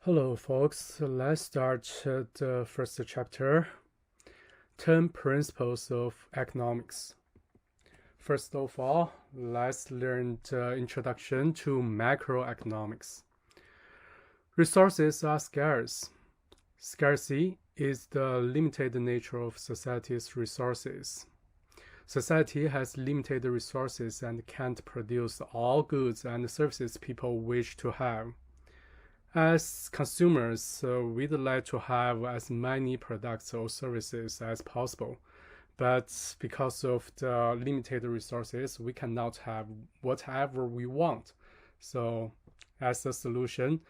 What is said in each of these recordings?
Hello, folks. Let's start the first chapter 10 Principles of Economics. First of all, let's learn the introduction to macroeconomics. Resources are scarce. Scarcity is the limited nature of society's resources. Society has limited resources and can't produce all goods and services people wish to have. As consumers, we'd like to have as many products or services as possible, but because of the limited resources, we cannot have whatever we want. So, as a solution,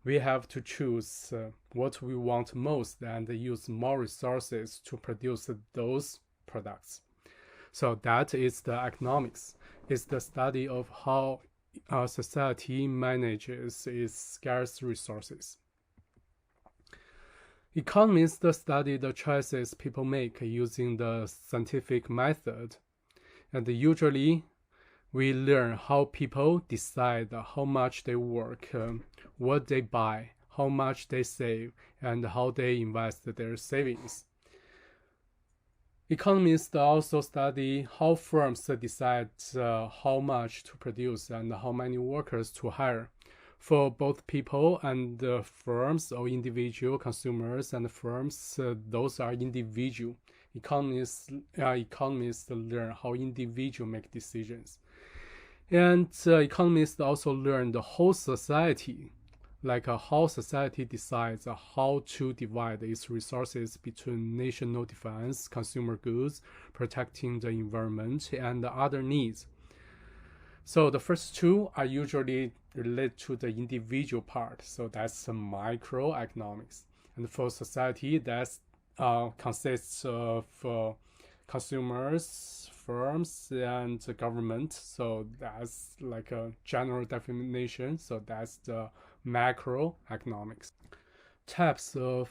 we have to choose what we want most and use more resources to produce those products. So that is the economics. It's the study of how society manages its scarce resources. Economists study the choices people make using the scientific method, and usually we learn how people decide how much they work, what they buy, how much they save, and how they invest their savings. Economists also study how firms decide how much to produce and how many workers to hire. For both people and firms, or individual consumers and firms, those are individual. Economists learn how individuals make decisions. And economists also learn the whole society, like how society decides how to divide its resources between national defense, consumer goods, protecting the environment, and other needs. So the first two are usually related to the individual part, so that's microeconomics. And for society, that consists of consumers, firms, and government. So that's like a general definition. So that's the macroeconomics. Types of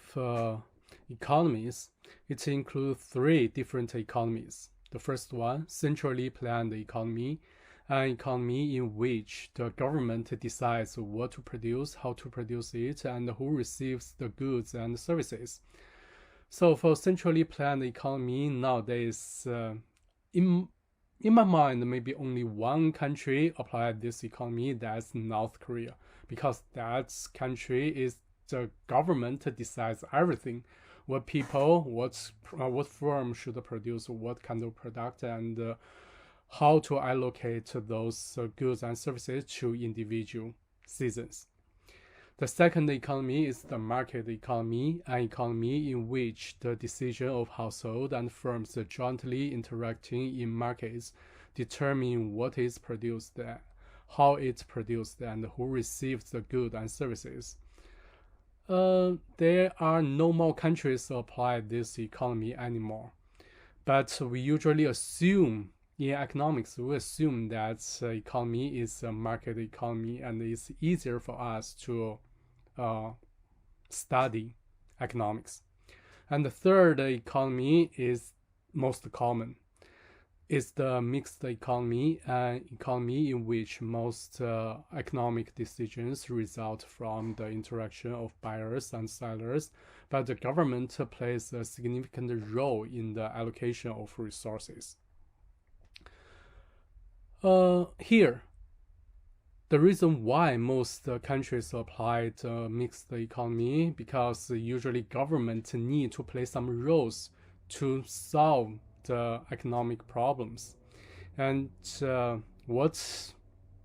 economies. It includes three different economies. The first one, centrally planned economy, an economy in which the government decides what to produce, how to produce it, and who receives the goods and services. So for centrally planned economy nowadays, in my mind, maybe only one country applied this economy, that's North Korea, because that country is the government decides everything, what people, what firm should produce what kind of product, and how to allocate those goods and services to individual citizens. The second economy is the market economy, an economy in which the decision of households and firms jointly interacting in markets determine what is produced, how it's produced, and who receives the goods and services. There are no more countries to apply this economy anymore, but we usually assume in economics, we assume that economy is a market economy and it's easier for us to study economics. And the third economy is most common. It's the mixed economy, an economy in which most economic decisions result from the interaction of buyers and sellers, but the government plays a significant role in the allocation of resources. Here, the reason why most countries apply the mixed economy, because usually government need to play some roles to solve the economic problems. And what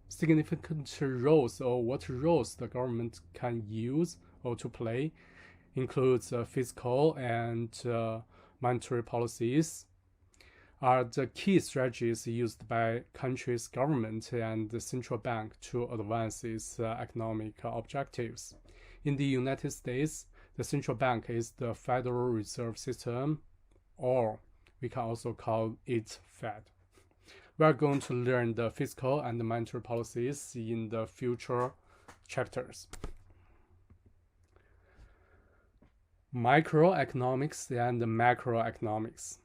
significant roles or what roles the government can use or to play includes fiscal and monetary policies, are the key strategies used by country's government and the central bank to advance its economic objectives. In the United States, the central bank is the Federal Reserve System, or we can also call it Fed. We are going to learn the fiscal and the monetary policies in the future chapters. Microeconomics and macroeconomics.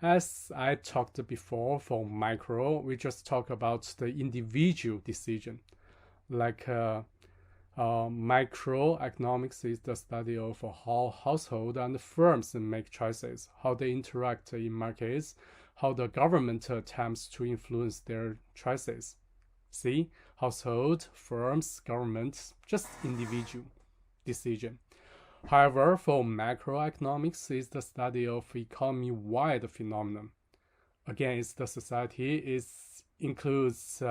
As I talked before, for micro, we just talk about the individual decision, like Microeconomics is the study of how households and firms make choices, how they interact in markets, how the government attempts to influence their choices. See, household, firms, government, just individual decision. However, for macroeconomics is the study of economy-wide phenomenon. Again, it's the society includes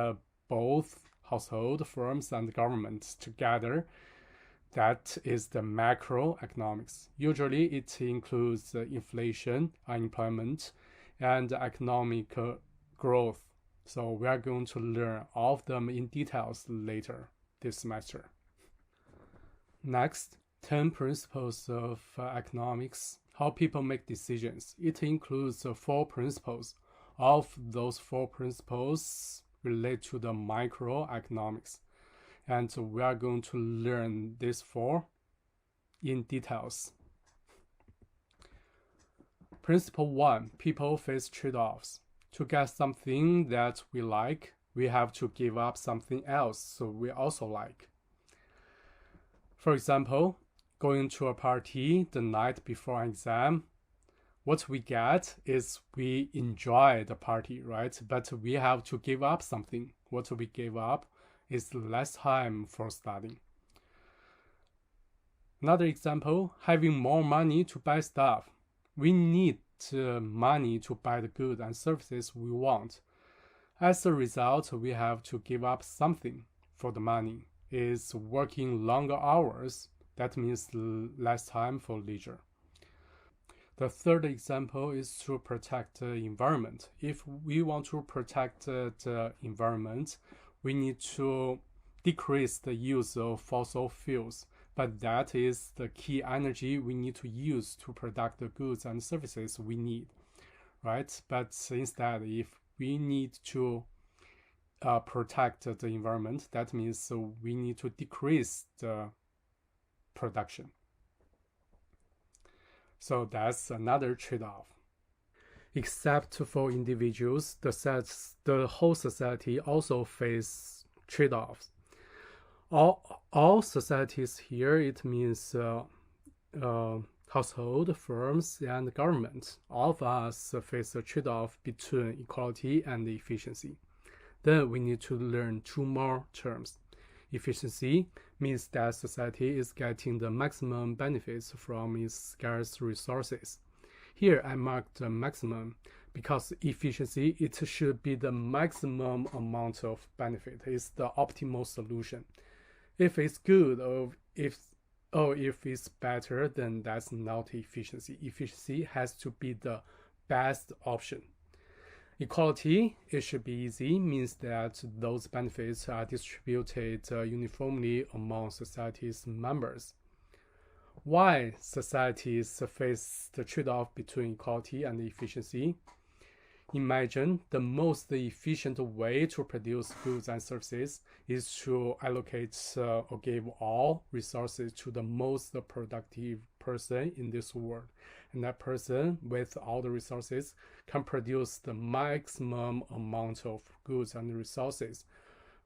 both household, firms, and government together. That is the macroeconomics. Usually, it includes inflation, unemployment, and economic growth. So we are going to learn all of them in details later this semester. Next, 10 principles of economics, how people make decisions. It includes 4 principles. All of those 4 principles relate to the microeconomics. And we are going to learn these 4 in details. Principle 1, people face trade-offs. To get something that we like, we have to give up something else so we also like. For example, going to a party the night before an exam, what we get is we enjoy the party, right? But we have to give up something. What we give up is less time for studying. Another example, having more money to buy stuff. We need money to buy the goods and services we want. As a result, we have to give up something for the money. Is working longer hours. That means less time for leisure. The third example is to protect the environment. If we want to protect the environment, we need to decrease the use of fossil fuels. But that is the key energy we need to use to produce the goods and services we need, right? But instead, if we need to protect the environment, that means we need to decrease the production. So that's another trade-off. Except for individuals, the whole society also face trade-offs. All societies here, it means household, firms, and government. All of us face a trade-off between equality and efficiency. Then we need to learn 2 more terms. Efficiency means that society is getting the maximum benefits from its scarce resources. Here I marked the maximum because efficiency, it should be the maximum amount of benefit. It's the optimal solution. If it's good or if it's better, then that's not efficiency. Efficiency has to be the best option. Equality, it should be easy, means that those benefits are distributed uniformly among society's members. Why societies face the trade-off between equality and efficiency? Imagine the most efficient way to produce goods and services is to allocate or give all resources to the most productive person in this world. And that person with all the resources can produce the maximum amount of goods and resources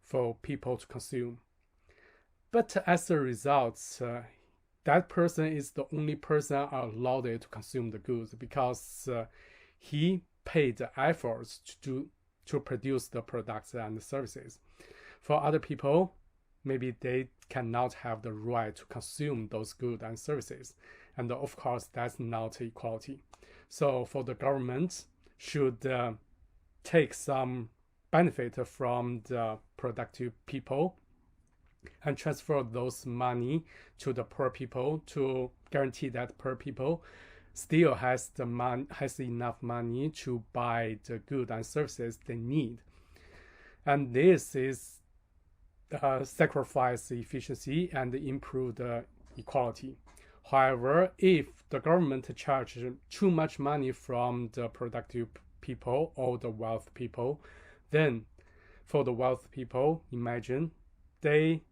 for people to consume. But as a result, that person is the only person allowed to consume the goods because he paid the efforts to produce the products and the services. For other people, maybe they cannot have the right to consume those goods and services. And of course, that's not equality. So for the government should take some benefit from the productive people and transfer those money to the poor people to guarantee that poor people still has enough money to buy the goods and services they need. And this is sacrifice efficiency and improve the equality. However, if the government charges too much money from the productive people or the wealthy people, then for the wealthy people, imagine they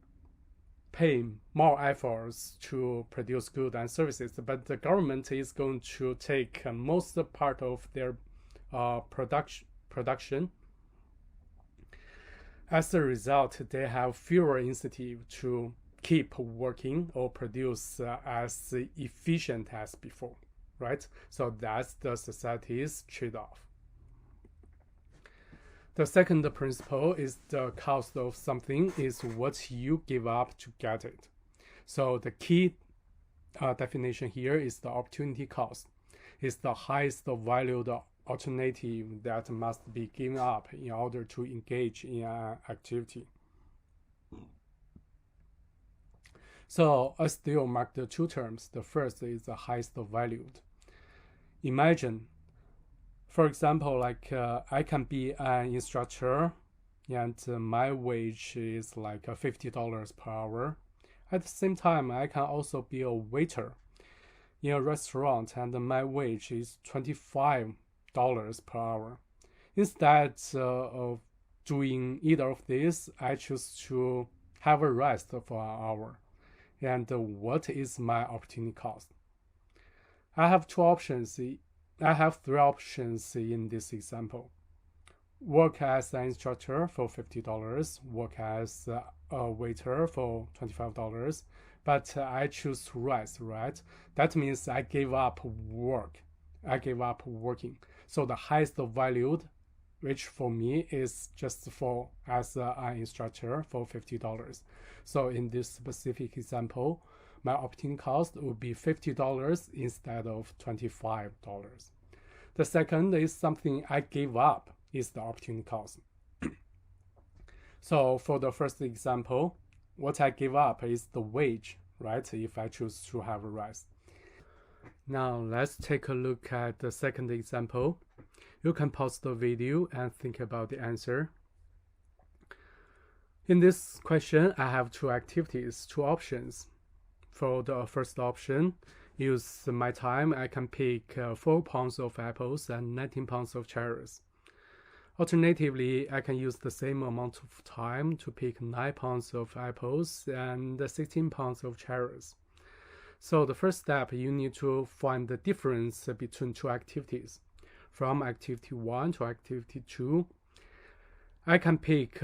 pay more efforts to produce goods and services, but the government is going to take most part of their production. As a result, they have fewer incentive to keep working or produce as efficient as before, right? So that's the society's trade-off. The second principle is the cost of something is what you give up to get it. So the key definition here is the opportunity cost. It's the highest valued alternative that must be given up in order to engage in an activity. So I still mark the two terms. The first is the highest valued. Imagine, for example, like I can be an instructor and my wage is like $50 per hour. At the same time, I can also be a waiter in a restaurant and my wage is $25 per hour. Instead of doing either of these, I choose to have a rest for an hour. And what is my opportunity cost? I have three options in this example. Work as an instructor for $50, work as a waiter for $25, but I choose rest, right? That means I gave up work. I gave up working. So the highest valued, which for me is just for as an instructor for $50. So in this specific example, my opportunity cost would be $50 instead of $25. The second is something I gave up is the opportunity cost. So for the first example, what I give up is the wage, right? If I choose to have a rest. Now let's take a look at the second example. You can pause the video and think about the answer. In this question, I have two activities, two options. For the first option, use my time, I can pick 4 pounds of apples and 19 pounds of cherries. Alternatively, I can use the same amount of time to pick 9 pounds of apples and 16 pounds of cherries. So the first step, you need to find the difference between two activities. From activity 1 to activity 2, I can pick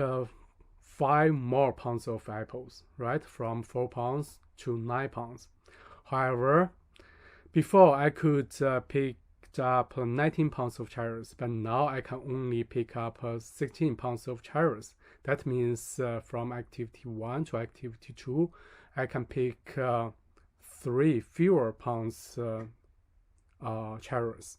5 more pounds of apples, right? From 4 pounds to 9 pounds. However, before I could pick up 19 pounds of cherries, but now I can only pick up 16 pounds of cherries. That means from activity 1 to activity 2, I can pick 3 fewer pounds cherries.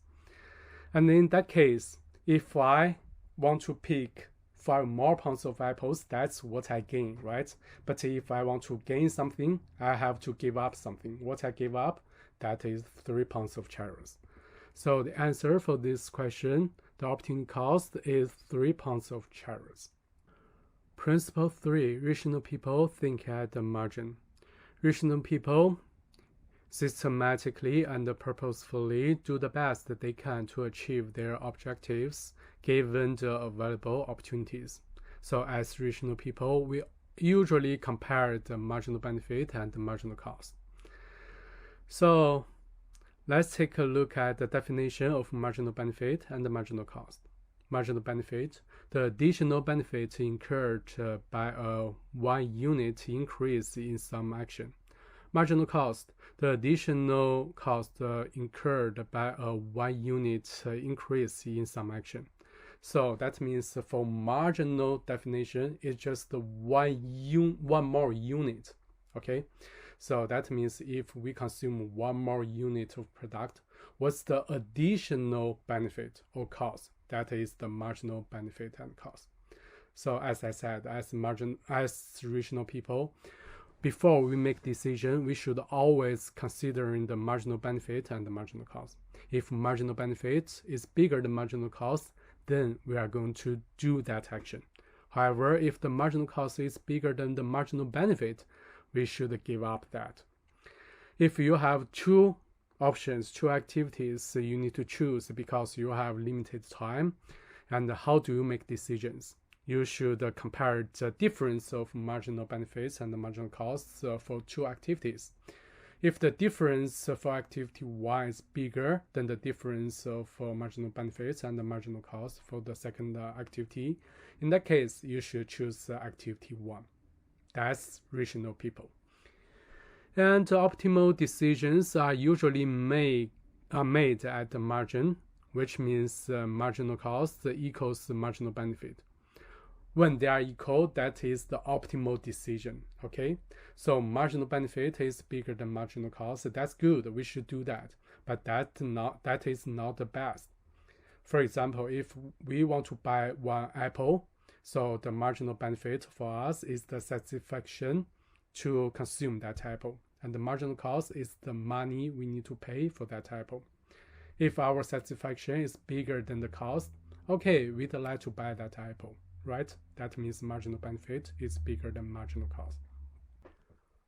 And in that case, if I want to pick 5 more pounds of apples, that's what I gain, right? But if I want to gain something, I have to give up something. What I give up, that is 3 pounds of cherries. So the answer for this question, the opportunity cost is 3 pounds of cherries. Principle 3, rational people think at the margin. Rational people systematically and purposefully do the best that they can to achieve their objectives given the available opportunities. So as rational people, we usually compare the marginal benefit and the marginal cost. So let's take a look at the definition of marginal benefit and the marginal cost. Marginal benefit, the additional benefit incurred by a 1 unit increase in some action. Marginal cost, the additional cost incurred by a 1 unit increase in some action. So that means for marginal definition, it's just one more unit, okay? So that means if we consume 1 more unit of product, what's the additional benefit or cost? That is the marginal benefit and cost. So as I said, as rational people, before we make decision, we should always consider the marginal benefit and the marginal cost. If marginal benefit is bigger than marginal cost, then we are going to do that action. However, if the marginal cost is bigger than the marginal benefit, we should give up that. If you have two options, two activities you need to choose because you have limited time, and how do you make decisions? You should compare the difference of marginal benefits and the marginal costs for two activities. If the difference for activity 1 is bigger than the difference of marginal benefits and the marginal cost for the second activity, in that case, you should choose activity 1. That's rational people. And optimal decisions are usually made at the margin, which means marginal cost equals marginal benefit. When they are equal, that is the optimal decision. Okay, so marginal benefit is bigger than marginal cost. That's good. We should do that, but that is not the best. For example, if we want to buy one apple, so the marginal benefit for us is the satisfaction to consume that apple, and the marginal cost is the money we need to pay for that apple. If our satisfaction is bigger than the cost, okay, we'd like to buy that apple, right? That means marginal benefit is bigger than marginal cost.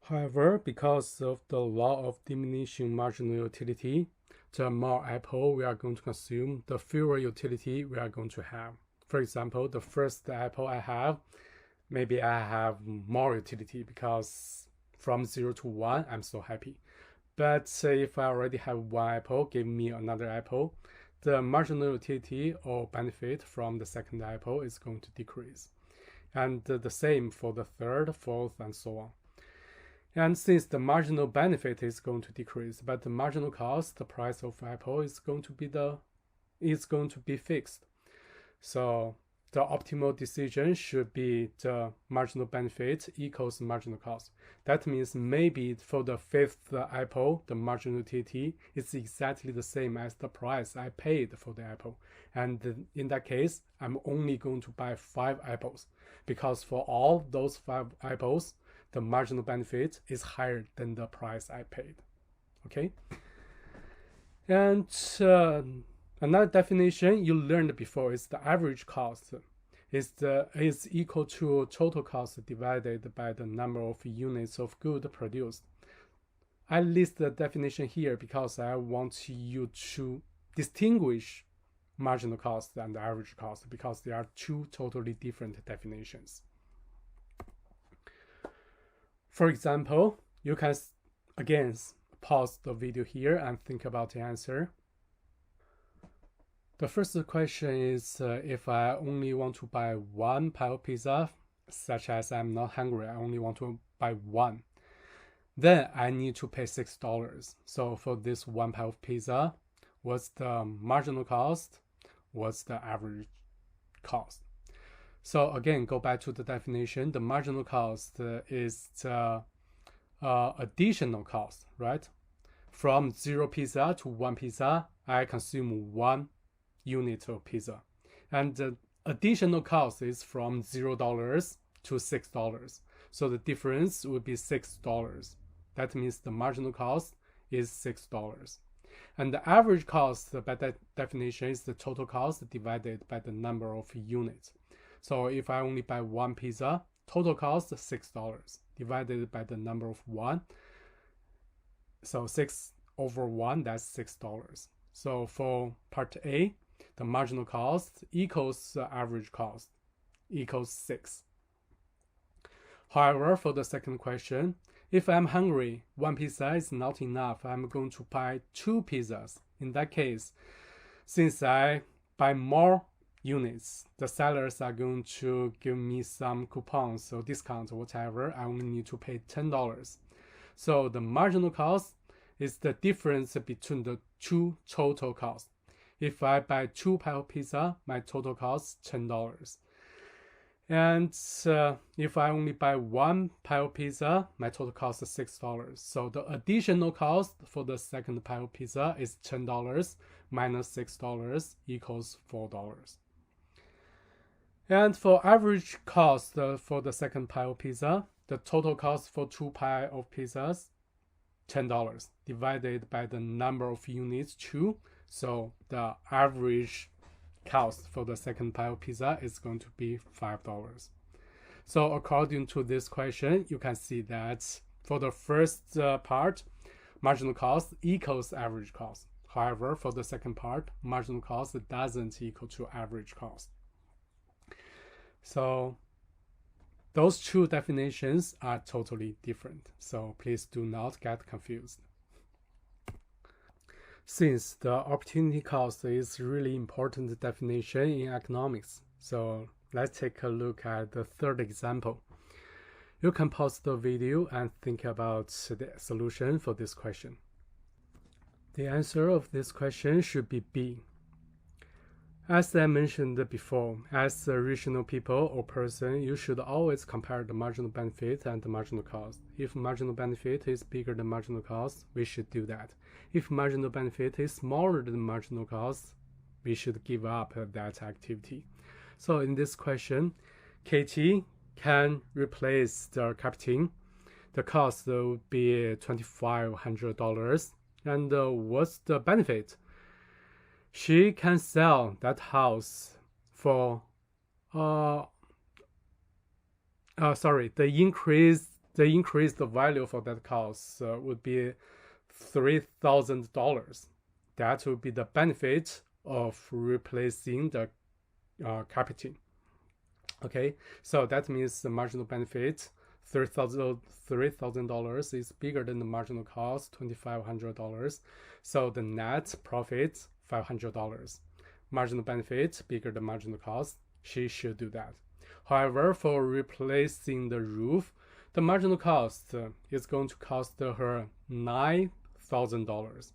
However, because of the law of diminishing marginal utility, the more apple we are going to consume, the fewer utility we are going to have. For example, the first apple I have, maybe I have more utility because from 0 to 1, I'm so happy. But if I already have one apple, give me another apple, the marginal utility or benefit from the second apple is going to decrease. And the same for the third, fourth, and so on. And since the marginal benefit is going to decrease, but the marginal cost, the price of apple is going to be fixed. So the optimal decision should be the marginal benefit equals marginal cost. That means maybe for the fifth apple, the marginal utility is exactly the same as the price I paid for the apple. And in that case, I'm only going to buy 5 apples because for all those 5 apples, the marginal benefit is higher than the price I paid. Okay? And another definition you learned before is the average cost is equal to total cost divided by the number of units of good produced. I list the definition here because I want you to distinguish marginal cost and average cost because they are two totally different definitions. For example, you can again pause the video here and think about the answer. The first question is if I only want to buy one pie of pizza, such as I'm not hungry, I only want to buy one, then I need to pay $6. So for this one pie of pizza, what's the marginal cost? What's the average cost? So again, go back to the definition. The marginal cost is the additional cost, right? From 0 pizza to 1 pizza, I consume 1 unit of pizza. And the additional cost is from $0 to $6. So the difference would be $6. That means the marginal cost is $6. And the average cost, by that definition, is the total cost divided by the number of units. So if I only buy one pizza, total cost $6 divided by the number of 1. So 6 over 1, that's $6. So for part A, the marginal cost equals the average cost equals 6. However, for the second question, if I'm hungry, 1 pizza is not enough. I'm going to buy 2 pizzas. In that case, since I buy more units, the sellers are going to give me some coupons or discounts or whatever. I only need to pay $10. So the marginal cost is the difference between the two total costs. If I buy 2 pie of pizza, my total cost is $10. And if I only buy 1 pie of pizza, my total cost is $6. So the additional cost for the second pie of pizza is $10 minus $6 equals $4. And for average cost for the second pie of pizza, the total cost for 2 pie of pizzas, $10 divided by the number of units, 2. So the average cost for the second pie of pizza is going to be $5. So according to this question, you can see that for the first part, marginal cost equals average cost. However, for the second part, marginal cost doesn't equal to average cost. So those two definitions are totally different. So please do not get confused. Since the opportunity cost is really important definition in economics, so let's take a look at the third example. You can pause the video and think about the solution for this question. The answer of this question should be B. As I mentioned before, as a rational people or person, you should always compare the marginal benefit and the marginal cost. If marginal benefit is bigger than marginal cost, we should do that. If marginal benefit is smaller than marginal cost, we should give up that activity. So in this question, Katie can replace the captain. The cost would be $2,500. And what's the benefit? She can sell that house for the increased value for that house would be $3,000. That would be the benefit of replacing the capital. Okay, so that means the marginal benefit $3,000 is bigger than the marginal cost $2,500. So the net profit $500. Marginal benefit bigger than marginal cost. She should do that. However, for replacing the roof, the marginal cost is going to cost her $9,000.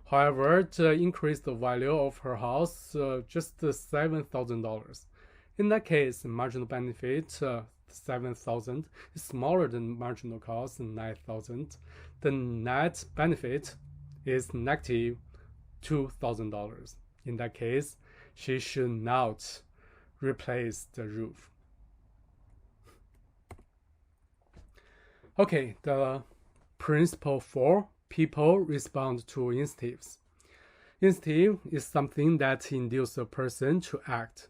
However, to increase the value of her house, just $7,000. In that case, marginal benefit $7,000 is smaller than marginal cost $9,000. The net benefit is negative $2,000. In that case, she should not replace the roof. Okay, the principle 4, people respond to incentives. Incentive is something that induces a person to act.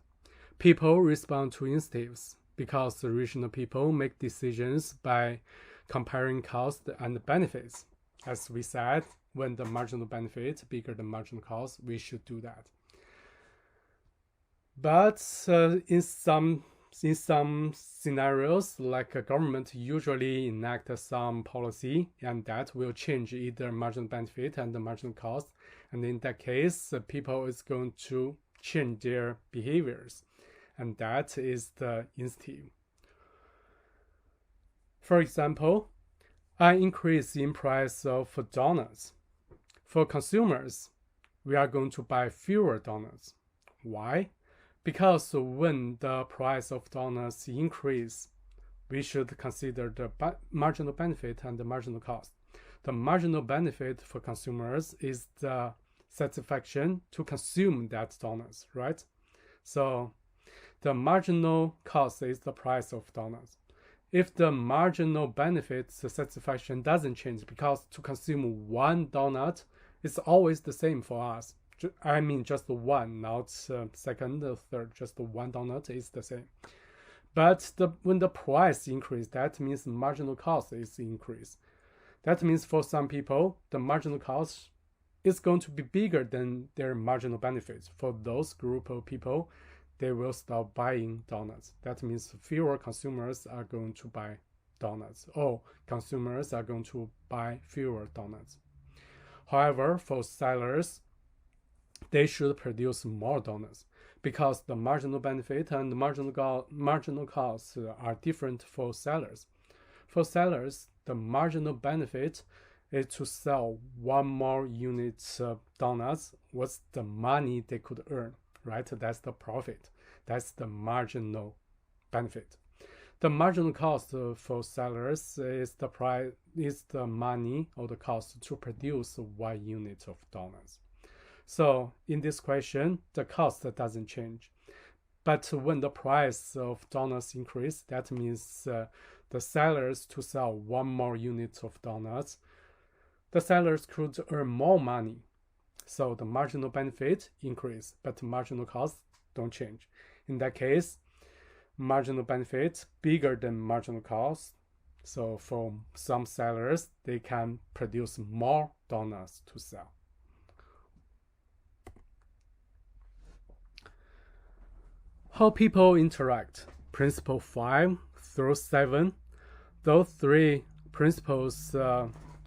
People respond to incentives because rational people make decisions by comparing cost and benefits. As we said, when the marginal benefit bigger than marginal cost, we should do that. But in some scenarios, like a government usually enact some policy, and that will change either marginal benefit and the marginal cost. And in that case, people is going to change their behaviors, and that is the incentive. For example, an increase in price of donuts. For consumers, we are going to buy fewer donuts. Why? Because when the price of donuts increase, we should consider the marginal benefit and the marginal cost. The marginal benefit for consumers is the satisfaction to consume that donuts, right? So the marginal cost is the price of donuts. If the marginal benefit satisfaction doesn't change, because to consume one donut is always the same for us. I mean, just one, not second or third, just one donut is the same. But when the price increase, that means marginal cost is increased. That means for some people, the marginal cost is going to be bigger than their marginal benefits. For those group of people, they will stop buying donuts. That means fewer consumers are going to buy donuts, or consumers are going to buy fewer donuts. However, for sellers, they should produce more donuts because the marginal benefit and the marginal costs are different for sellers. For sellers, the marginal benefit is to sell one more unit of donuts. What's the money they could earn, right? That's the profit. That's the marginal benefit. The marginal cost for sellers is the money or the cost to produce 1 unit of donuts. So in this question, the cost doesn't change. But when the price of donuts increase, that means the sellers to sell 1 more unit of donuts, the sellers could earn more money. So the marginal benefit increase, but the marginal costs don't change. In that case, marginal benefit bigger than marginal cost. So for some sellers, they can produce more donuts to sell. How people interact. Principle 5 through 7. Those 3 principles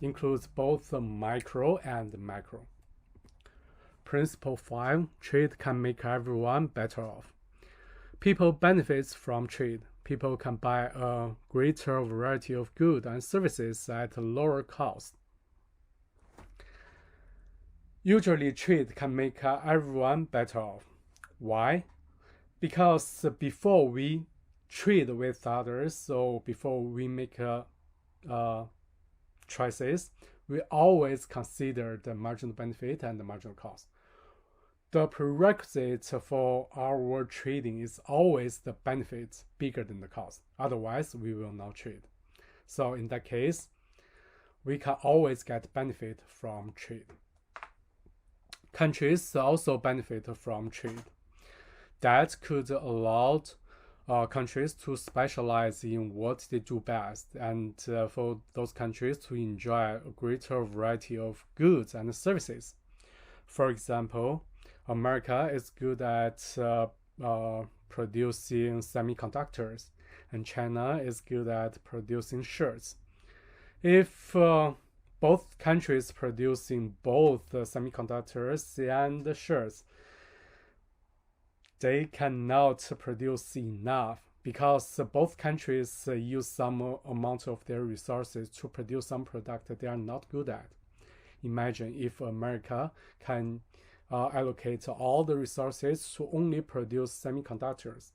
includes both micro and macro. Principle 5, trade can make everyone better off. People benefits from trade. people can buy a greater variety of goods and services at a lower cost. Usually, trade can make everyone better off. Why? Because before we trade with others, or before we make choices, we always consider the marginal benefit and the marginal cost. The prerequisite for our trading is always the benefit bigger than the cost. Otherwise, we will not trade. So in that case, we can always get benefit from trade. Countries also benefit from trade. That could allow countries to specialize in what they do best, and for those countries to enjoy a greater variety of goods and services. For example, America is good at producing semiconductors, and China is good at producing shirts. If both countries producing both semiconductors and shirts, they cannot produce enough because both countries use some amount of their resources to produce some product that they are not good at. Imagine if America can allocate all the resources to only produce semiconductors,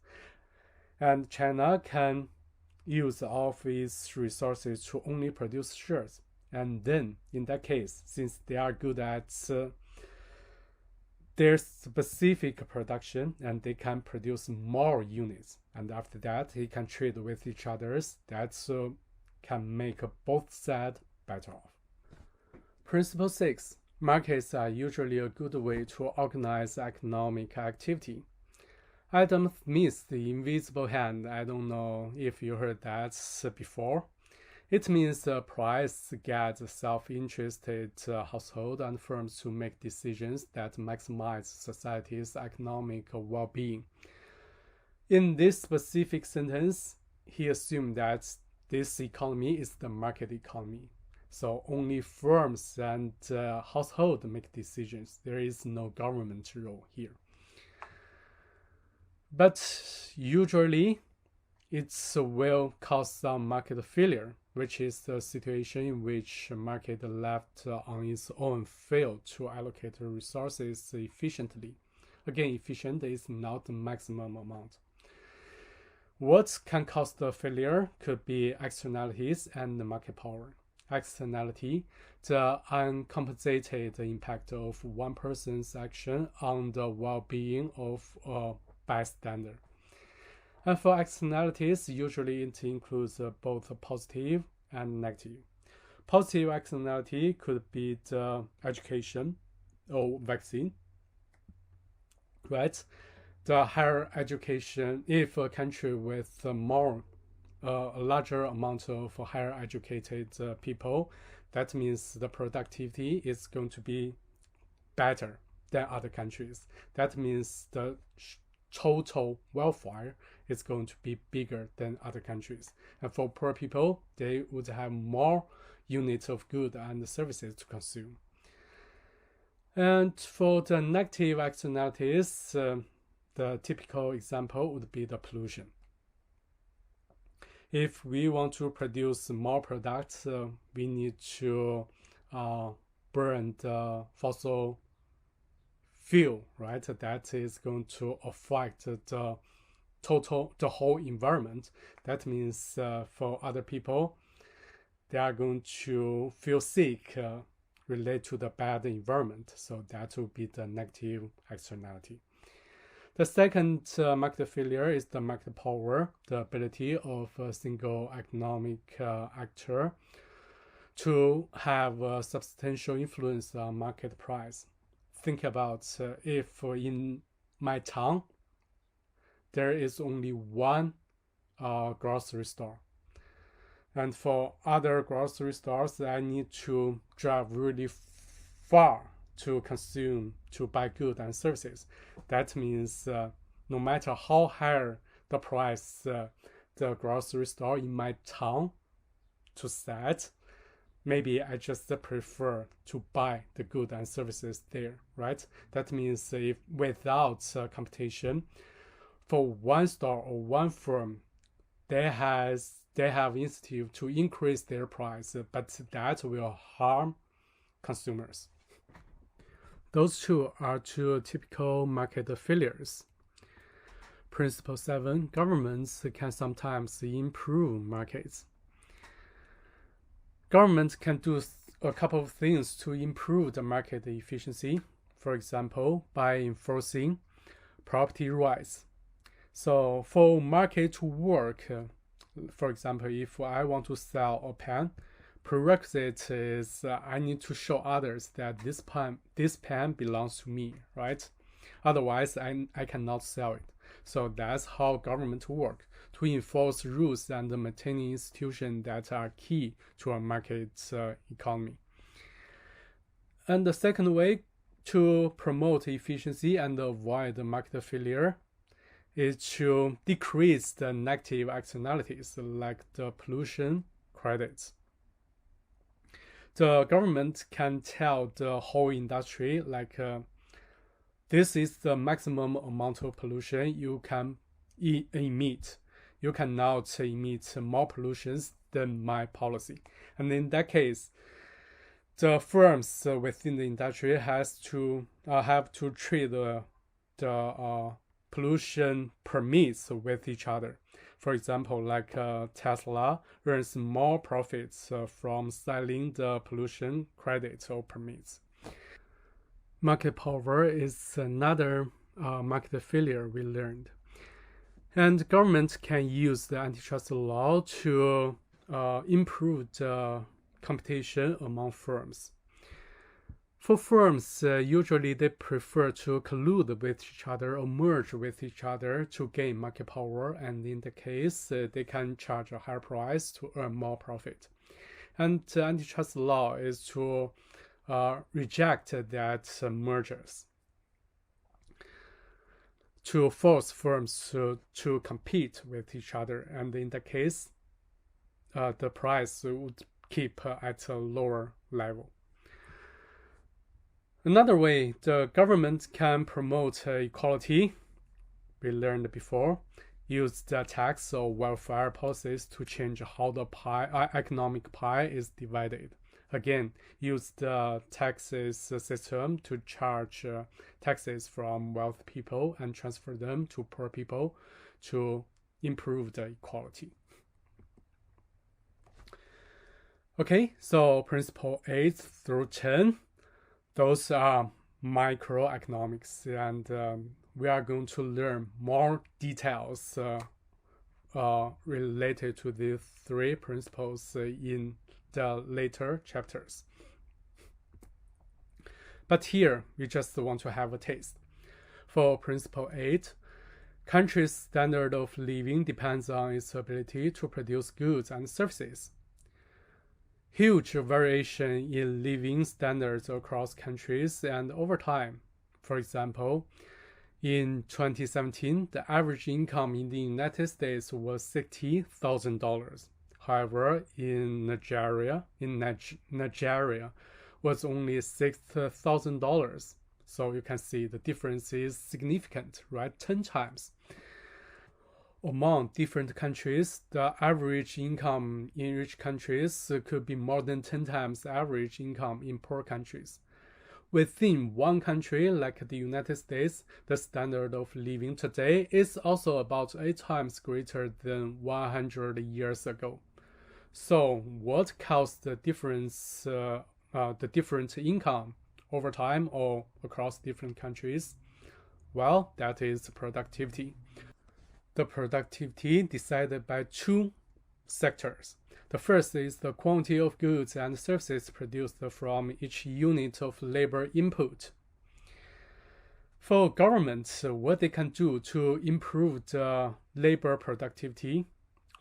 and China can use all of its resources to only produce shirts. And then, in that case, since they are good at their specific production and they can produce more units, and after that, they can trade with each other, that can make both sides better off. Principle 6. Markets are usually a good way to organize economic activity. Adam Smith's The Invisible Hand, I don't know if you heard that before. It means the price gets self-interested households and firms to make decisions that maximize society's economic well-being. In this specific sentence, he assumed that this economy is the market economy. So only firms and households make decisions. There is no government role here. But usually, it will cause some market failure, which is the situation in which a market left on its own failed to allocate resources efficiently. Again, efficient is not the maximum amount. What can cause the failure could be externalities and the market power. Externality, the uncompensated impact of one person's action on the well-being of a bystander. And for externalities, usually it includes both positive and negative. Positive externality could be the education or vaccine, right? The higher education, if a country with a larger amount of higher educated people, that means the productivity is going to be better than other countries. That means the total welfare is going to be bigger than other countries. And for poor people, they would have more units of goods and services to consume. And for the negative externalities, the typical example would be the pollution. If we want to produce more products, we need to burn the fossil fuel, right? That is going to affect the whole environment. That means for other people, they are going to feel sick related to the bad environment. So that will be the negative externality. The second market failure is the market power, the ability of a single economic actor to have a substantial influence on market price. Think about if in my town there is only one grocery store, and for other grocery stores I need to drive really far to buy goods and services. That means no matter how high the price the grocery store in my town to set, maybe I just prefer to buy the goods and services there, right? That means if without competition, for one store or one firm, they have incentive to increase their price, but that will harm consumers. Those two are two typical market failures. Principle 7, governments can sometimes improve markets. Government can do a couple of things to improve the market efficiency. For example, by enforcing property rights. So for market to work, for example, if I want to sell a pen, prerequisite is I need to show others that this pen belongs to me, right? Otherwise, I cannot sell it. So that's how government work, to enforce rules and maintaining institutions that are key to our market economy. And the second way to promote efficiency and avoid market failure is to decrease the negative externalities like the pollution credits. The government can tell the whole industry like this is the maximum amount of pollution you can emit. You cannot emit more pollutions than my policy. And in that case, the firms within the industry have to treat the pollution permits with each other. For example, like Tesla earns more profits from selling the pollution credits or permits. Market power is another market failure we learned. And government can use the antitrust law to improve the competition among firms. For firms, usually they prefer to collude with each other or merge with each other to gain market power, and in the case, they can charge a higher price to earn more profit. And the antitrust law is to reject that mergers, to force firms to compete with each other, and in that case, the price would keep at a lower level. Another way the government can promote equality, we learned before, use the tax or welfare policies to change how the economic pie is divided. Again, use the taxes system to charge taxes from wealthy people and transfer them to poor people to improve the equality. Okay, so principle 8 through 10, those are microeconomics, and we are going to learn more details related to these three principles in the later chapters. But here, we just want to have a taste. For principle 8, country's standard of living depends on its ability to produce goods and services. Huge variation in living standards across countries and over time. For example, in 2017, the average income in the United States was $60,000. However, in Nigeria was only $6,000. So you can see the difference is significant, right? 10 times. Among different countries, the average income in rich countries could be more than 10 times the average income in poor countries. Within one country, like the United States, the standard of living today is also about 8 times greater than 100 years ago. So what caused the difference, the different income over time or across different countries? Well, that is productivity. The productivity decided by two sectors. The first is the quantity of goods and services produced from each unit of labor input. For governments, what they can do to improve the labor productivity,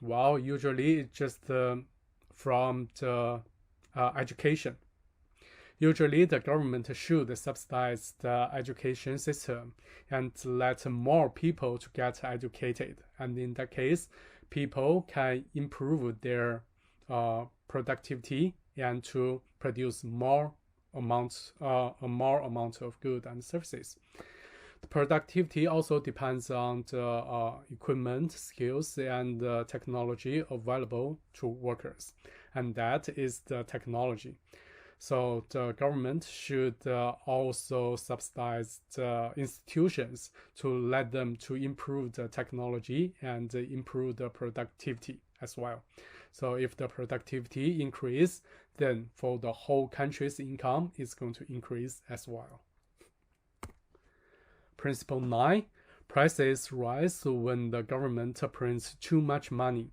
well, usually it's just from the education. Usually, the government should subsidize the education system and let more people to get educated. And in that case, people can improve their productivity and to produce more amount of goods and services. The productivity also depends on the equipment, skills, and technology available to workers, and that is the technology. So the government should also subsidize the institutions to let them to improve the technology and improve the productivity as well. So if the productivity increase, then for the whole country's income is going to increase as well. Principle 9, prices rise when the government prints too much money.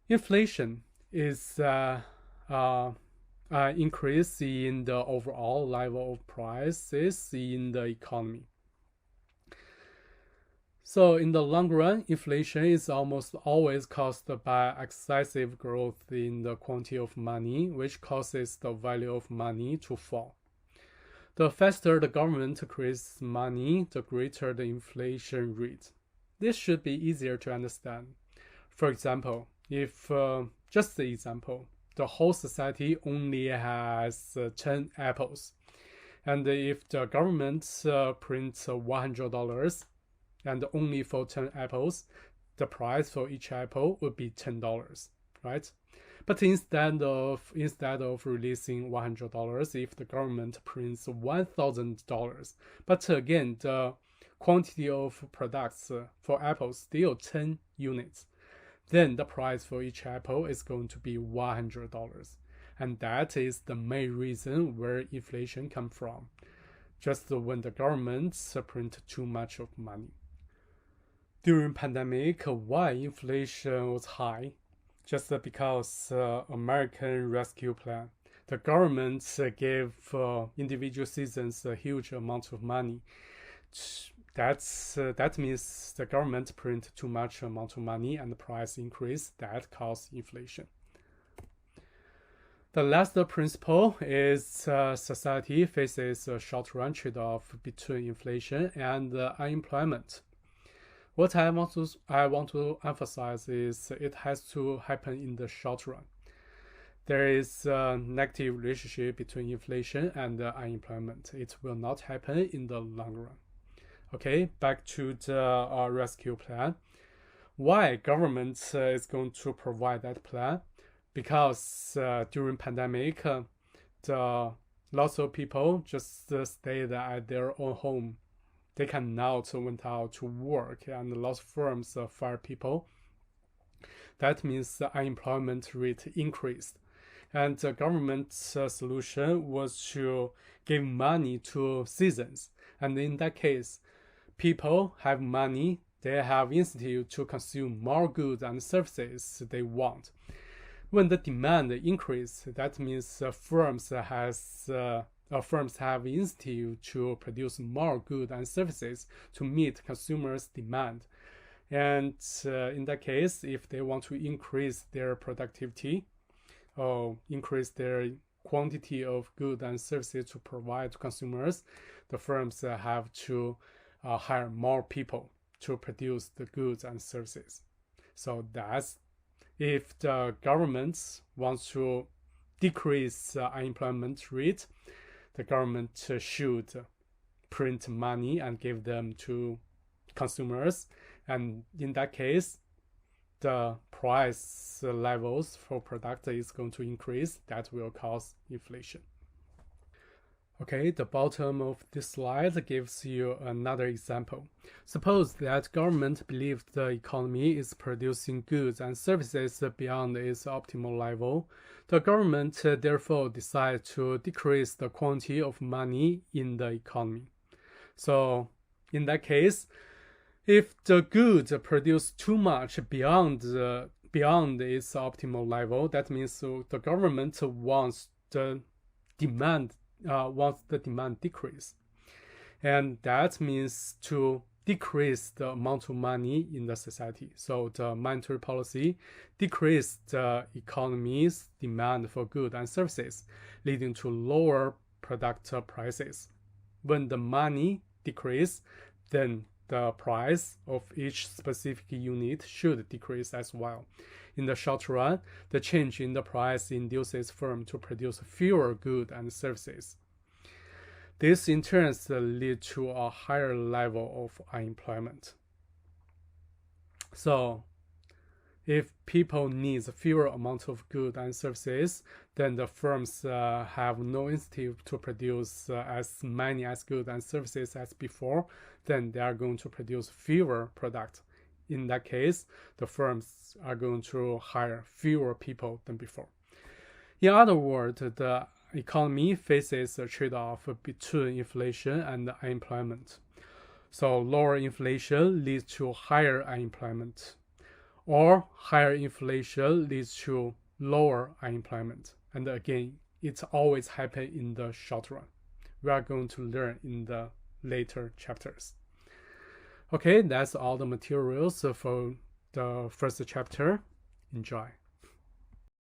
Inflation is increase in the overall level of prices in the economy. So in the long run, inflation is almost always caused by excessive growth in the quantity of money, which causes the value of money to fall. The faster the government creates money, the greater the inflation rate. This should be easier to understand. For example, if, just the example, the whole society only has 10 apples, and if the government prints $100 and only for 10 apples, the price for each apple would be $10, right? But instead of releasing $100, if the government prints $1,000, but again the quantity of products for apples still 10 units, then the price for each apple is going to be $100, and that is the main reason where inflation comes from. Just when the government print too much of money. During pandemic, why inflation was high? Just because American Rescue Plan. The government gave individual citizens a huge amount of money. That means the government print too much amount of money and the price increase that caused inflation. The last principle is society faces a short-run trade-off between inflation and unemployment. What I want to emphasize is it has to happen in the short run. There is a negative relationship between inflation and unemployment. It will not happen in the long run. Okay, back to the rescue plan. Why government is going to provide that plan? Because during pandemic, lots of people just stayed at their own home. They cannot went out to work, and lots of firms fire people. That means the unemployment rate increased. And the government's solution was to give money to citizens. And in that case, people have money, they have incentive to consume more goods and services they want. When the demand increases, that means firms have incentive to produce more goods and services to meet consumers' demand. And in that case, if they want to increase their productivity or increase their quantity of goods and services to provide to consumers, the firms have to hire more people to produce the goods and services. So that's if the government wants to decrease unemployment rate, the government should print money and give them to consumers. And in that case, the price levels for product is going to increase. That will cause inflation. Okay, the bottom of this slide gives you another example. Suppose that government believes the economy is producing goods and services beyond its optimal level. The government therefore decides to decrease the quantity of money in the economy. So in that case, if the goods produce too much beyond its optimal level, that means the government wants the demand decrease, and that means to decrease the amount of money in the society. So the monetary policy decreased the economy's demand for goods and services, leading to lower product prices. When the money decreases, then the price of each specific unit should decrease as well. In the short run, the change in the price induces firms to produce fewer goods and services. This in turn lead to a higher level of unemployment. So if people need fewer amount of goods and services, then the firms have no incentive to produce as many as goods and services as before. Then they are going to produce fewer products. In that case, the firms are going to hire fewer people than before. In other words, the economy faces a trade-off between inflation and unemployment. So lower inflation leads to higher unemployment, or higher inflation leads to lower unemployment. And again, it's always happen in the short run. We are going to learn in the later chapters. Okay, that's all the materials for the first chapter. Enjoy.